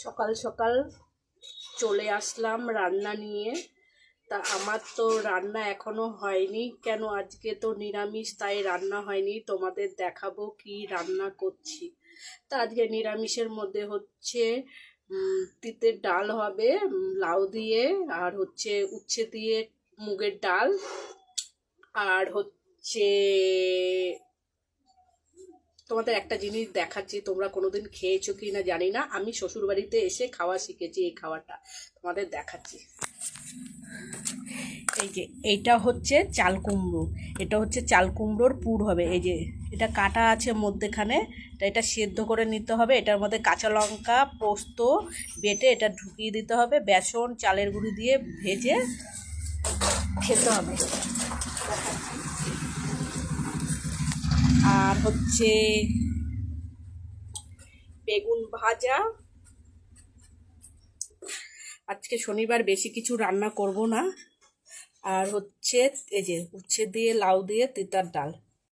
সকাল সকাল চলে আসলাম রান্না নিয়ে। তা আমার তো রান্না এখনো হয়নি, কেন আজকে তো নিরামিষ, তাই রান্না হয়নি। তোমাদের দেখাবো কি রান্না করছি। তা আজকে নিরামিষের মধ্যে হচ্ছে তিতের ডাল হবে, লাউ দিয়ে, আর হচ্ছে উচ্ছে দিয়ে মুগের ডাল, আর হচ্ছে তোমাদের একটা জিনিস দেখাচ্ছি, তোমরা কোনোদিন খেয়েছো কি না জানি না, আমি শ্বশুর বাড়িতে এসে খাওয়া শিখেছি। এই খাওয়াটা তোমাদের দেখাচ্ছি। এই যে এইটা হচ্ছে চাল কুমড়ো, এটা হচ্ছে চাল কুমড়োর পুর হবে। এই যে এটা কাটা আছে মধ্যেখানে, এটা সেদ্ধ করে নিতে হবে। এটার মধ্যে কাঁচা লঙ্কা পোস্ত বেটে এটা ঢুকিয়ে দিতে হবে, বেসন চালের গুঁড়ি দিয়ে ভেজে খেতে হবে। আর হচ্ছে বেগুন ভাজা। আজকে শনিবার, বেশি কিছু রান্না করব না। আর হচ্ছে এই যে উচ্ছে দিয়ে লাউ দিয়ে তিতার ডাল।